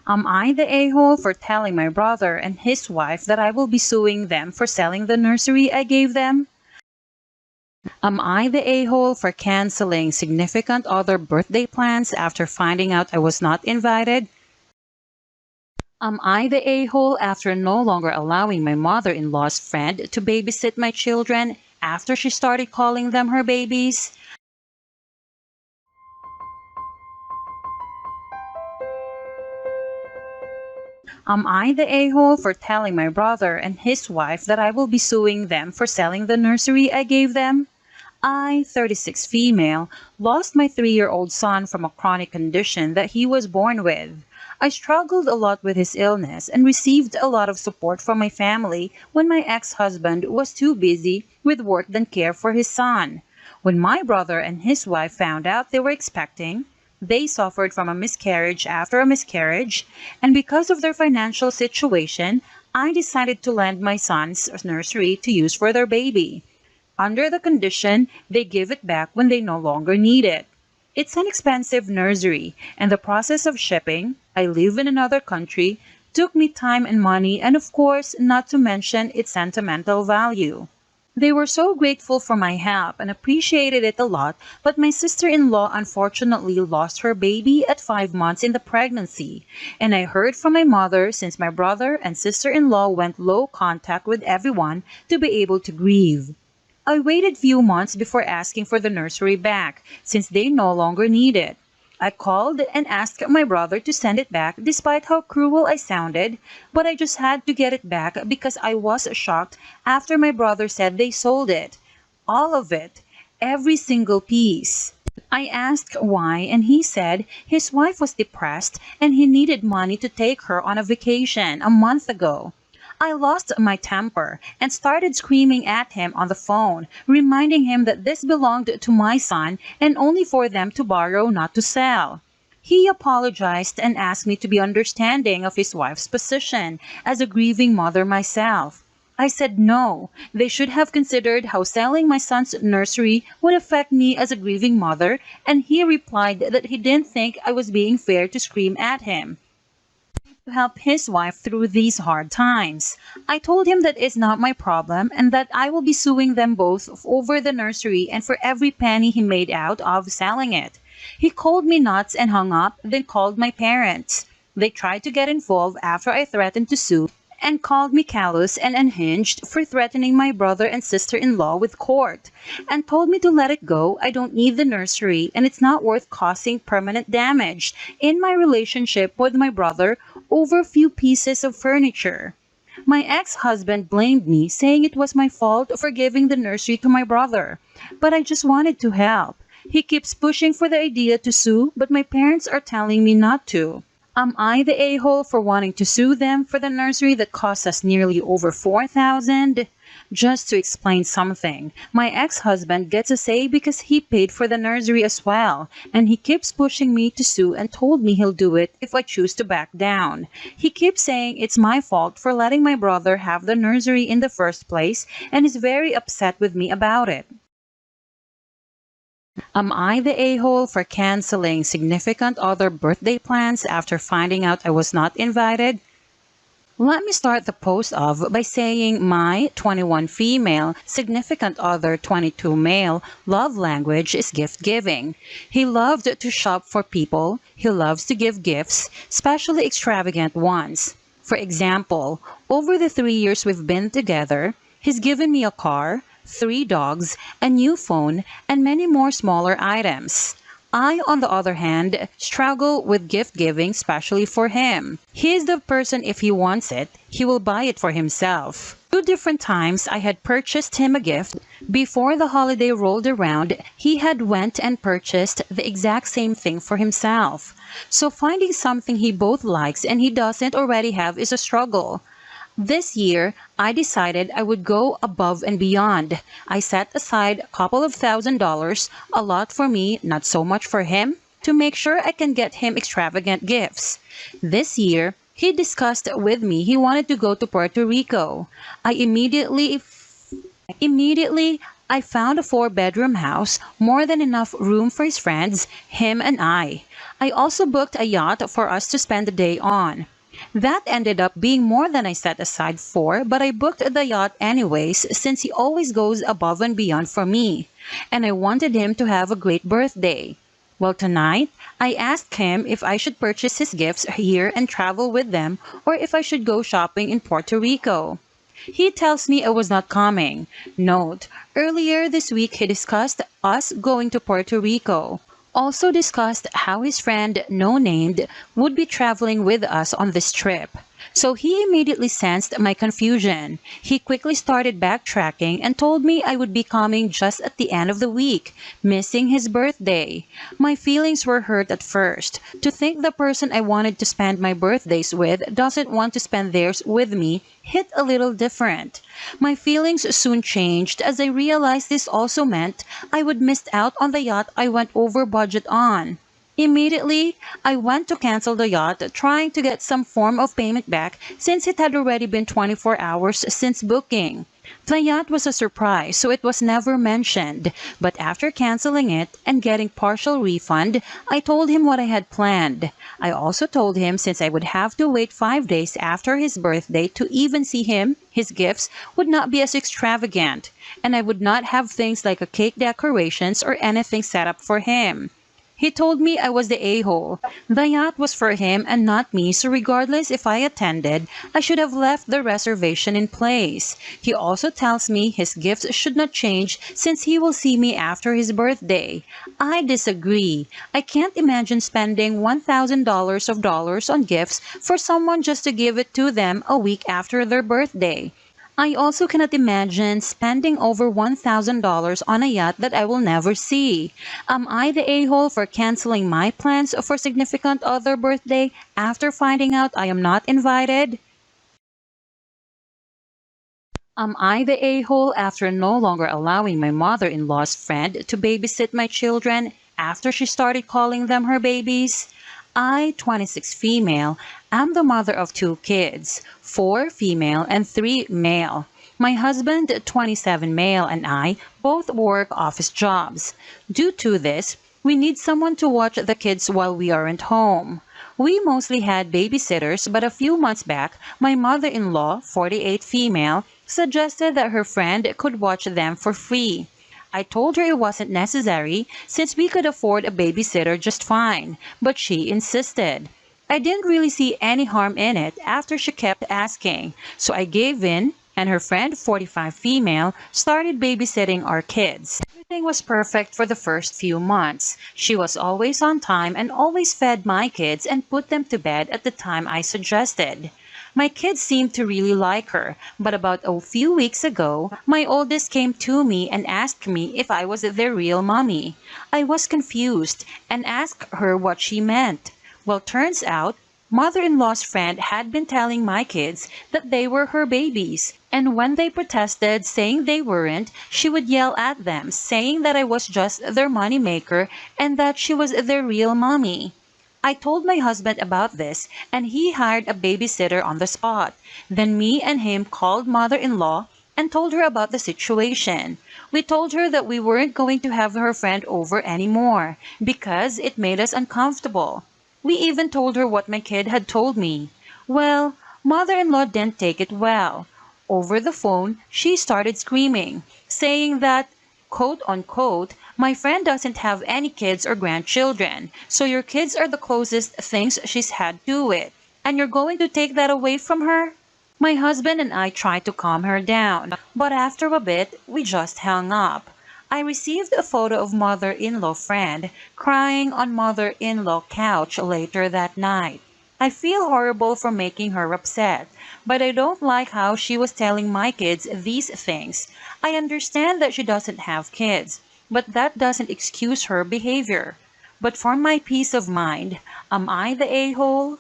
Am I the a-hole for telling my brother and his wife that I will be suing them for selling the nursery I gave them? Am I the a-hole for canceling significant other birthday plans after finding out I was not invited? Am I the a-hole after no longer allowing my mother-in-law's friend to babysit my children after she started calling them her babies? Am I the a-hole for telling my brother and his wife that I will be suing them for selling the nursery I gave them? I, 36 female, lost my 3-year-old son from a chronic condition that he was born with. I struggled a lot with his illness and received a lot of support from my family when my ex-husband was too busy with work than care for his son. When my brother and his wife found out they were expecting, they suffered from a miscarriage after a miscarriage, and because of their financial situation, I decided to lend my son's nursery to use for their baby, under the condition they give it back when they no longer need it. It's an expensive nursery, and the process of shipping, I live in another country, took me time and money, and of course, not to mention its sentimental value. They were so grateful for my help and appreciated it a lot, but my sister-in-law unfortunately lost her baby at 5 months in the pregnancy, and I heard from my mother since my brother and sister-in-law went low contact with everyone to be able to grieve. I waited few months before asking for the nursery back, since they no longer need it. I called and asked my brother to send it back despite how cruel I sounded, but I just had to get it back because I was shocked after my brother said they sold it. All of it. Every single piece. I asked why, and he said his wife was depressed and he needed money to take her on a vacation a month ago. I lost my temper and started screaming at him on the phone, reminding him that this belonged to my son and only for them to borrow, not to sell. He apologized and asked me to be understanding of his wife's position as a grieving mother myself. I said no, they should have considered how selling my son's nursery would affect me as a grieving mother, and he replied that he didn't think I was being fair to scream at him to help his wife through these hard times. I told him that it's not my problem and that I will be suing them both over the nursery and for every penny he made out of selling it. He called me nuts and hung up, then called my parents. They tried to get involved after I threatened to sue and called me callous and unhinged for threatening my brother and sister-in-law with court, and told me to let it go. I don't need the nursery and it's not worth causing permanent damage in my relationship with my brother over a few pieces of furniture. My ex-husband blamed me, saying it was my fault for giving the nursery to my brother, but I just wanted to help. He keeps pushing for the idea to sue, but my parents are telling me not to. Am I the a-hole for wanting to sue them for the nursery that cost us nearly over $4,000? Just to explain something, my ex-husband gets a say because he paid for the nursery as well, and he keeps pushing me to sue and told me he'll do it if I choose to back down. He keeps saying it's my fault for letting my brother have the nursery in the first place and is very upset with me about it. Am I the a-hole for canceling significant other birthday plans after finding out I was not invited? Let me start the post off by saying my 21 female, significant other 22 male love language is gift giving. He loved to shop for people. He loves to give gifts, especially extravagant ones. For example, over the 3 years we've been together, he's given me a car, 3 dogs, a new phone, and many more smaller items. I, on the other hand, struggle with gift giving, especially for him. He is the person, if he wants it, he will buy it for himself. 2 different times I had purchased him a gift. Before the holiday rolled around, he had went and purchased the exact same thing for himself. So finding something he both likes and he doesn't already have is a struggle. This year, I decided I would go above and beyond. I set aside a couple of $1,000, a lot for me, not so much for him, to make sure I can get him extravagant gifts. This year, he discussed with me he wanted to go to Puerto Rico. I immediately I found a 4-bedroom house, more than enough room for his friends, him and I. I also booked a yacht for us to spend the day on. That ended up being more than I set aside for, but I booked the yacht anyways since he always goes above and beyond for me, and I wanted him to have a great birthday. Well, tonight, I asked him if I should purchase his gifts here and travel with them, or if I should go shopping in Puerto Rico. He tells me I was not coming. Note, earlier this week he discussed us going to Puerto Rico. Also discussed how his friend, no named, would be traveling with us on this trip. So he immediately sensed my confusion. He quickly started backtracking and told me I would be coming just at the end of the week, missing his birthday. My feelings were hurt at first. To think the person I wanted to spend my birthdays with doesn't want to spend theirs with me hit a little different. My feelings soon changed as I realized this also meant I would miss out on the yacht I went over budget on. Immediately, I went to cancel the yacht, trying to get some form of payment back since it had already been 24 hours since booking. The yacht was a surprise, so it was never mentioned, but after canceling it and getting partial refund, I told him what I had planned. I also told him since I would have to wait 5 days after his birthday to even see him, his gifts would not be as extravagant, and I would not have things like a cake decorations or anything set up for him. He told me I was the a-hole. The yacht was for him and not me, so regardless if I attended, I should have left the reservation in place. He also tells me his gifts should not change since he will see me after his birthday. I disagree. I can't imagine spending $1,000 of dollars on gifts for someone just to give it to them a week after their birthday. I also cannot imagine spending over $1,000 on a yacht that I will never see. Am I the a-hole for canceling my plans for significant other birthday after finding out I am not invited? Am I the a-hole after no longer allowing my mother-in-law's friend to babysit my children after she started calling them her babies? I, 26 female, am the mother of 2 kids, 4 female and 3 male. My husband, 27 male, and I both work office jobs. Due to this, we need someone to watch the kids while we aren't home. We mostly had babysitters, but a few months back, my mother-in-law, 48 female, suggested that her friend could watch them for free. I told her it wasn't necessary since we could afford a babysitter just fine, but she insisted. I didn't really see any harm in it after she kept asking, so I gave in, and her friend, 45 female, started babysitting our kids. Everything was perfect for the first few months. She was always on time and always fed my kids and put them to bed at the time I suggested. My kids seemed to really like her, but about a few weeks ago, my oldest came to me and asked me if I was their real mommy. I was confused and asked her what she meant. Well, turns out, mother-in-law's friend had been telling my kids that they were her babies, and when they protested saying they weren't, she would yell at them, saying that I was just their moneymaker and that she was their real mommy. I told my husband about this, and he hired a babysitter on the spot. Then me and him called mother-in-law and told her about the situation. We told her that we weren't going to have her friend over anymore because it made us uncomfortable. We even told her what my kid had told me. Well, mother-in-law didn't take it well. Over the phone, she started screaming, saying that, quote unquote, my friend doesn't have any kids or grandchildren, so your kids are the closest things she's had to it, and you're going to take that away from her? My husband and I tried to calm her down, but after a bit, we just hung up. I received a photo of mother-in-law friend crying on mother-in-law couch later that night. I feel horrible for making her upset, but I don't like how she was telling my kids these things. I understand that she doesn't have kids, but that doesn't excuse her behavior. But for my peace of mind, am I the a-hole?